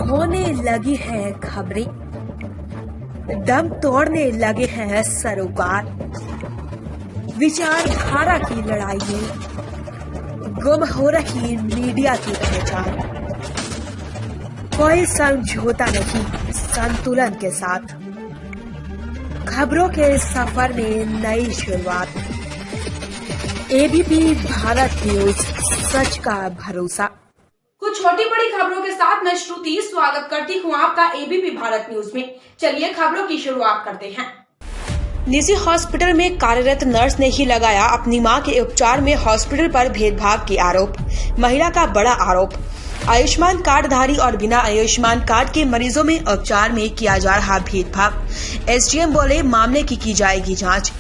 होने लगी है खबरें, दम तोड़ने लगे हैं सरोकार। विचारधारा की लड़ाई में गुम हो रही मीडिया की पहचान, कोई समझौता नहीं संतुलन के साथ। खबरों के सफर में नई शुरुआत। एबीपी भारत न्यूज, सच का भरोसा। कुछ छोटी बड़ी खबरों के साथ मैं श्रुति स्वागत करती हूँ आपका एबीपी भारत न्यूज में। चलिए खबरों की शुरुआत करते हैं। निजी हॉस्पिटल में कार्यरत नर्स ने ही लगाया अपनी मां के उपचार में हॉस्पिटल पर भेदभाव के आरोप। महिला का बड़ा आरोप, आयुष्मान कार्डधारी और बिना आयुष्मान कार्ड के मरीजों में उपचार में किया जा रहा भेदभाव। एसडीएम बोले मामले की जाएगी जांच।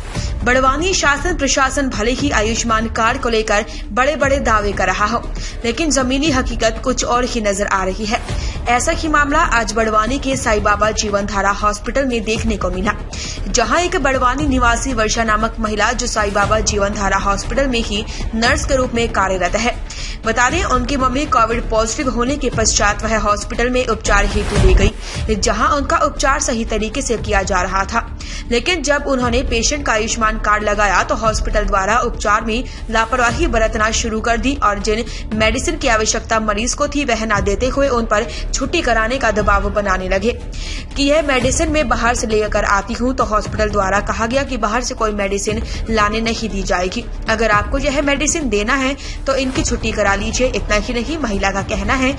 बड़वानी शासन प्रशासन भले ही आयुष्मान कार्ड को लेकर बड़े बड़े दावे कर रहा हो, लेकिन जमीनी हकीकत कुछ और ही नजर आ रही है। ऐसा ही मामला आज बड़वानी के साईं बाबा जीवनधारा हॉस्पिटल में देखने को मिला, जहां एक बड़वानी निवासी वर्षा नामक महिला जो साईं बाबा जीवनधारा हॉस्पिटल में ही नर्स के रूप में कार्यरत है। बता दें उनकी मम्मी कोविड पॉजिटिव होने के पश्चात वह हॉस्पिटल में उपचार हेतु ले गई, जहां उनका उपचार सही तरीके से किया जा रहा था। लेकिन जब उन्होंने पेशेंट का आयुष्मान कार्ड लगाया तो हॉस्पिटल द्वारा उपचार में लापरवाही बरतना शुरू कर दी और जिन मेडिसिन की आवश्यकता मरीज को थी वह न देते हुए उन पर छुट्टी कराने का दबाव बनाने लगे कि यह मेडिसिन मैं बाहर से लेकर आती हूं। तो हॉस्पिटल द्वारा कहा गया कि बाहर से कोई मेडिसिन लाने नहीं दी जाएगी। अगर आपको यह मेडिसिन देना है तो इनकी छुट्टी करा लीजिए। इतना ही नहीं, महिला का कहना है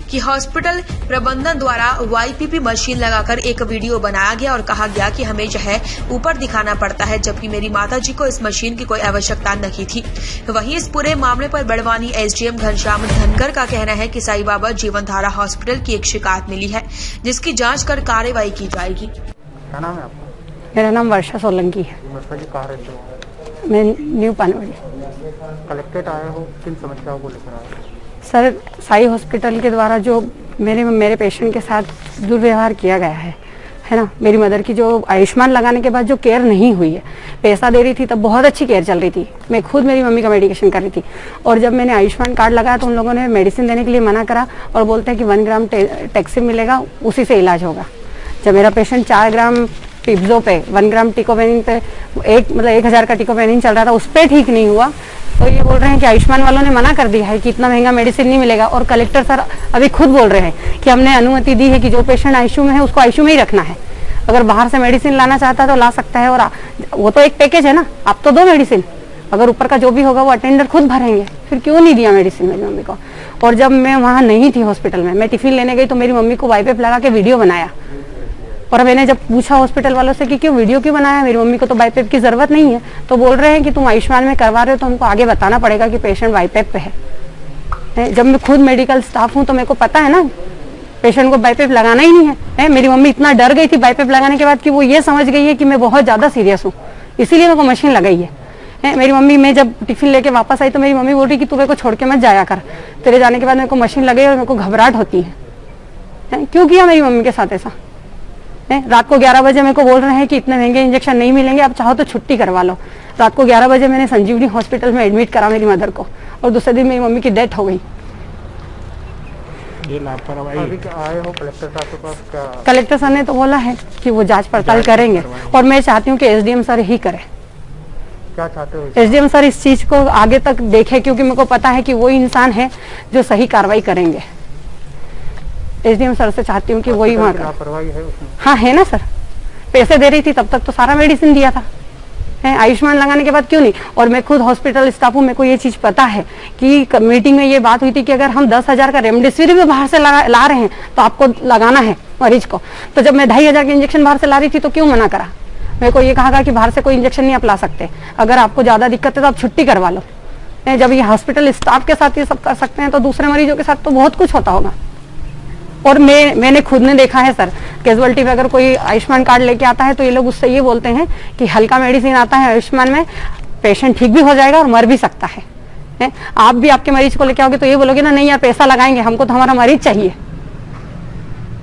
कि हॉस्पिटल प्रबंधन द्वारा वाईपीपी मशीन लगाकर एक वीडियो बनाया गया और कहा गया कि हमें जो है ऊपर दिखाना पड़ता है, जबकि मेरी माताजी को इस मशीन की कोई आवश्यकता नहीं थी। वहीं इस पूरे मामले पर बड़वानी एसडीएम घनश्याम धनकर का कहना है कि साईं बाबा जीवनधारा हॉस्पिटल की एक शिकायत मिली है, जिसकी जाँच कर कार्रवाई की जाएगी। क्या नाम है आपका? मेरा नाम वर्षा सोलंकी है। वर्षा जी कहाँ रहते हो? मैं न्यू पानवाड़ी। कलेक्ट्रेट आए हो, किन समस्याओं को लेकर आए हो? सर, साई हॉस्पिटल के द्वारा जो मेरे पेशेंट के साथ दुर्व्यवहार किया गया है ना। मेरी मदर की जो आयुष्मान लगाने के बाद जो केयर नहीं हुई है, पैसा दे रही थी तब बहुत अच्छी केयर चल रही थी। मैं खुद मेरी मम्मी का मेडिकेशन कर रही थी और जब मैंने आयुष्मान कार्ड लगाया तो उन लोगों ने मेडिसिन देने के लिए मना करा और बोलते हैं कि 1 ग्राम टैक्सिम मिलेगा, उसी से इलाज होगा। जब मेरा पेशेंट 4 ग्राम टिप्जो पे 1 ग्राम टिकोपेनिन पे 1000 का टिकोपेनिन चल रहा था, उस पर ठीक नहीं हुआ, तो ये बोल रहे हैं कि आयुष्मान वालों ने मना कर दिया है कि इतना महंगा मेडिसिन नहीं मिलेगा। और कलेक्टर सर अभी खुद बोल रहे हैं कि हमने अनुमति दी है कि जो पेशेंट आईसीयू में है उसको आईसीयू में ही रखना है। अगर बाहर से मेडिसिन लाना चाहता है तो ला सकता है, और वो तो एक पैकेज है ना, आप तो 2 मेडिसिन, अगर ऊपर का जो भी होगा वो अटेंडर खुद भरेंगे। फिर क्यों नहीं दिया मेडिसिन मेरी मम्मी को? और जब मैं वहाँ नहीं थी हॉस्पिटल में, मैं टिफिन लेने गई तो मेरी मम्मी को वाईपेप लगा के वीडियो बनाया। और मैंने जब पूछा हॉस्पिटल वालों से कि क्यों वीडियो क्यों बनाया, मेरी मम्मी को तो वाईपेप की जरूरत नहीं है, तो बोल रहे हैं कि तुम आयुष्मान में करवा रहे हो तो हमको आगे बताना पड़ेगा कि पेशेंट वाईपेप पे है। जब मैं खुद मेडिकल स्टाफ हूँ तो मेरे को पता है ना पेशेंट को वाईपेप लगाना ही नहीं है। मेरी मम्मी इतना डर गई थी वाईपेप लगाने के बाद कि वो ये समझ गई है कि मैं बहुत ज्यादा सीरियस हूँ, इसीलिए मेरे को मशीन लगाई है। मेरी मम्मी, मैं जब टिफिन लेके वापस आई तो मेरी मम्मी बोल रही कि तू मेरे को छोड़ के मत जाया कर, तेरे जाने के बाद मेरे को मशीन लगी और मेरे को घबराहट होती है। क्यों किया मेरी मम्मी के साथ ऐसा? रात को 11 बजे मेरे को बोल रहे हैं कि इतने महंगे इंजेक्शन नहीं मिलेंगे, आप चाहो तो छुट्टी करवा लो। रात को 11 बजे मैंने संजीवनी हॉस्पिटल में एडमिट करा मेरी मदर को, और दूसरे दिन मेरी मम्मी की डेथ हो गई। ये लापरवाही। अभी आए हो कलेक्टर साहब के पास? क्या कलेक्टर सर ने तो बोला है कि वो जांच पड़ताल करेंगे, और मैं चाहती हूँ कि एसडीएम सर ही करे। क्या चाहते हो? एसडीएम सर इस चीज को आगे तक देखे, क्योंकि मेरे को पता है कि वो इंसान है जो सही कार्रवाई करेंगे। एसडीएम सर से चाहती हूँ कि वही वहाँ लापरवाही है उसमें। हाँ है ना सर, पैसे दे रही थी तब तक तो सारा मेडिसिन दिया था, आयुष्मान लगाने के बाद क्यों नहीं? और मैं खुद हॉस्पिटल स्टाफ हूँ, मेरे को ये चीज पता है कि मीटिंग में ये बात हुई थी कि अगर हम 10,000 का रेमडेसिविर भी बाहर से ला रहे हैं तो आपको लगाना है मरीज को। तो जब मैं 2,500 के इंजेक्शन बाहर से ला रही थी तो क्यों मना करा? मेरे को ये कहा कि बाहर से कोई इंजेक्शन नहीं आप ला सकते, अगर आपको ज्यादा दिक्कत है तो आप छुट्टी करवा लो। जब ये हॉस्पिटल स्टाफ के साथ ये सब कर सकते हैं तो दूसरे मरीजों के साथ तो बहुत कुछ होता होगा। और मैंने खुद ने देखा है सर, कैजुअलिटी में अगर कोई आयुष्मान कार्ड लेके आता है तो ये लोग उससे ये बोलते हैं कि हल्का मेडिसिन आता है आयुष्मान में, पेशेंट ठीक भी हो जाएगा और मर भी सकता है। आप भी आपके मरीज को लेके आओगे तो ये बोलोगे ना, नहीं यार पैसा लगाएंगे, हमको तो हमारा मरीज चाहिए।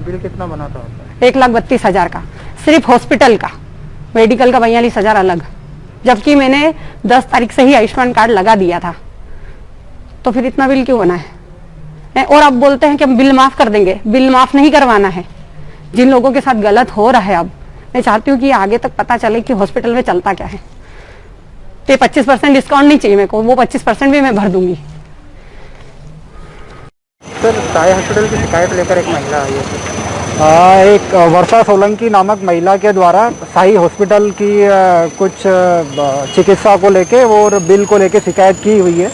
बिल कितना बनाता है? 1,32,000 का सिर्फ हॉस्पिटल का, मेडिकल का 42,000 अलग, जबकि मैंने 10 तारीख से ही आयुष्मान कार्ड लगा दिया था। तो फिर इतना बिल क्यों बना है? और अब बोलते हैं कि हम बिल माफ कर देंगे। बिल माफ नहीं करवाना है। जिन लोगों के साथ गलत हो रहा है, अब मैं चाहती हूँ कि आगे तक पता चले कि हॉस्पिटल में चलता क्या है। तो 25% डिस्काउंट नहीं चाहिए मेरे को, वो 25% भी मैं भर दूंगी। सर, साई हॉस्पिटल की शिकायत लेकर एक महिला आई है। एक वर्षा सोलंकी नामक महिला के द्वारा साई हॉस्पिटल की कुछ चिकित्सा को लेके और बिल को लेके शिकायत की हुई है।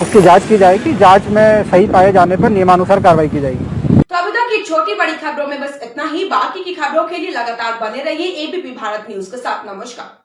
उसकी जांच की जाएगी। जांच में सही पाए जाने पर नियमानुसार कार्रवाई की जाएगी। तो अभी तक की छोटी बड़ी खबरों में बस इतना ही। बाकी की खबरों के लिए लगातार बने रहिए एबीपी भारत न्यूज के साथ। नमस्कार।